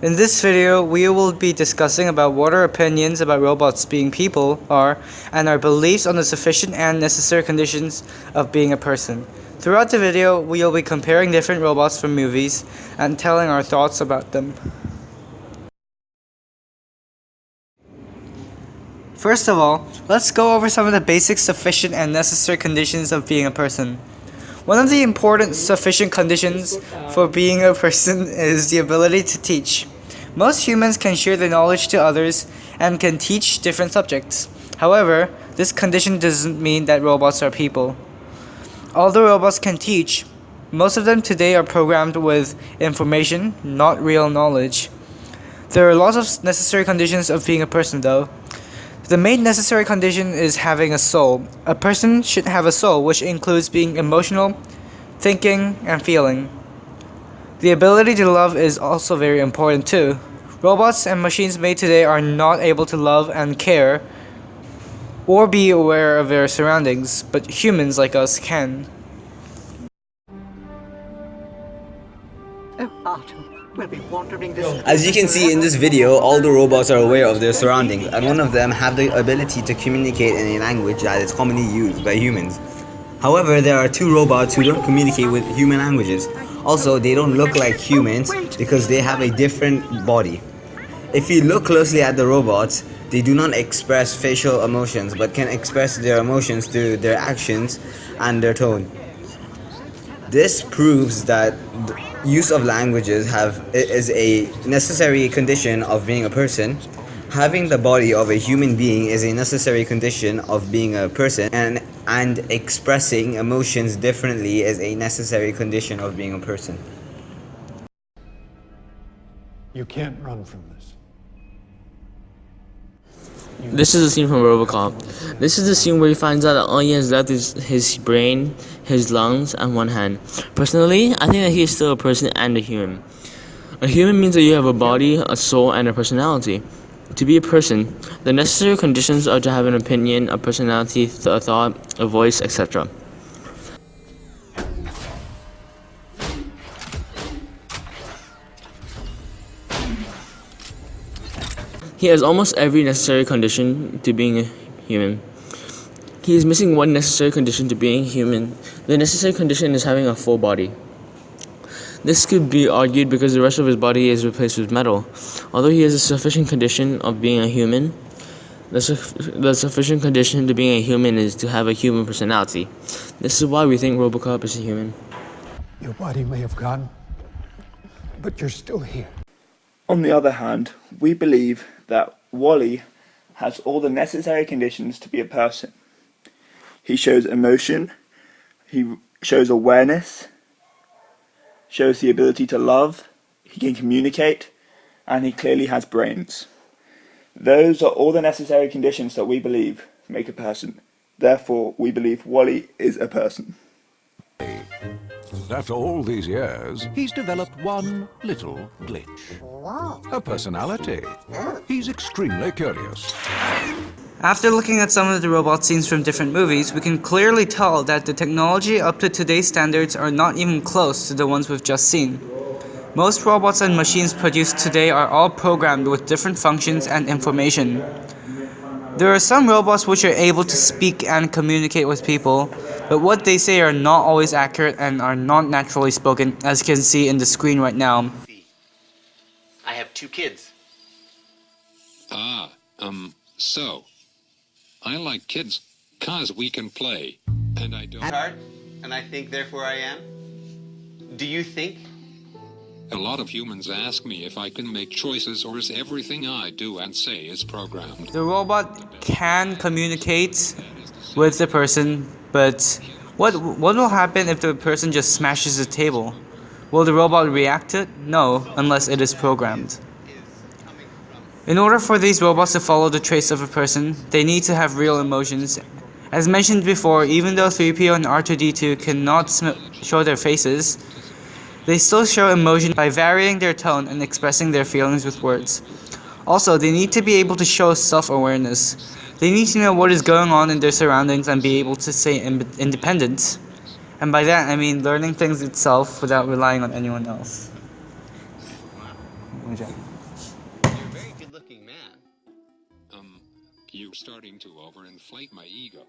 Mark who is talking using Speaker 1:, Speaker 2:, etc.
Speaker 1: In this video, we will be discussing about what our opinions about robots being people are and our beliefs on the sufficient and necessary conditions of being a person. Throughout the video, we will be comparing different robots from movies and telling our thoughts about them. First of all, let's go over some of the basic sufficient and necessary conditions of being a person. One of the important sufficient conditions for being a person is the ability to teach. Most humans can share their knowledge to others and can teach different subjects. However, this condition doesn't mean that robots are people. Although robots can teach, most of them today are programmed with information, not real knowledge. There are lots of necessary conditions of being a person though. The main necessary condition is having a soul. A person should have a soul, which includes being emotional, thinking, and feeling. The ability to love is also very important too. Robots and machines made today are not able to love and care or be aware of their surroundings, but humans like us can.
Speaker 2: Oh, Arthur, we'll be wandering this.
Speaker 3: As you can see in this video, all the robots are aware of their surroundings, and one of them have the ability to communicate in a language that is commonly used by humans. However, there are two robots who don't communicate with human languages. Also, they don't look like humans because they have a different body. If you look closely at the robots, they do not express facial emotions but can express their emotions through their actions and their tone. This proves that the use of languages is a necessary condition of being a person. Having the body of a human being is a necessary condition of being a person, and expressing emotions differently is a necessary condition of being a person.
Speaker 4: You can't run from this.
Speaker 5: This is a scene from RoboCop. This is the scene where he finds out that all he has left is his brain, his lungs, and one hand. Personally, I think that he is still a person and a human. A human means that you have a body, a soul, and a personality. To be a person, the necessary conditions are to have an opinion, a personality, a thought, a voice, etc. He has almost every necessary condition to being a human. He is missing one necessary condition to being human. The necessary condition is having a full body. This could be argued because the rest of his body is replaced with metal. Although he has a sufficient condition of being a human, the sufficient condition to being a human is to have a human personality. This is why we think RoboCop is a human.
Speaker 4: Your body may have gone, but you're still here.
Speaker 6: On the other hand, we believe that Wally has all the necessary conditions to be a person. He shows emotion, he shows awareness, shows the ability to love, he can communicate, and he clearly has brains. Those are all the necessary conditions that we believe make a person. Therefore, we believe Wally is a person.
Speaker 7: After all these years, he's developed one little glitch. A personality. He's extremely curious.
Speaker 1: After looking at some of the robot scenes from different movies, we can clearly tell that the technology up to today's standards are not even close to the ones we've just seen. Most robots and machines produced today are all programmed with different functions and information. There are some robots which are able to speak and communicate with people, but what they say are not always accurate and are not naturally spoken, as you can see in the screen right now.
Speaker 8: I have 2 kids.
Speaker 9: So, I like kids, 'cause we can play, and I don't...
Speaker 8: Hard, and I think therefore I am. Do you think?
Speaker 9: A lot of humans ask me if I can make choices or is everything I do and say is programmed.
Speaker 1: The robot can communicate with the person, but what will happen if the person just smashes the table? Will the robot react to it? No, unless it is programmed. In order for these robots to follow the traits of a person, they need to have real emotions. As mentioned before, even though 3PO and R2-D2 cannot show their faces, they still show emotion by varying their tone and expressing their feelings with words. Also, they need to be able to show self-awareness. They need to know what is going on in their surroundings and be able to stay independent. And by that, I mean learning things itself without relying on anyone else.
Speaker 8: You're a very good-looking man.
Speaker 9: You're starting to overinflate my ego.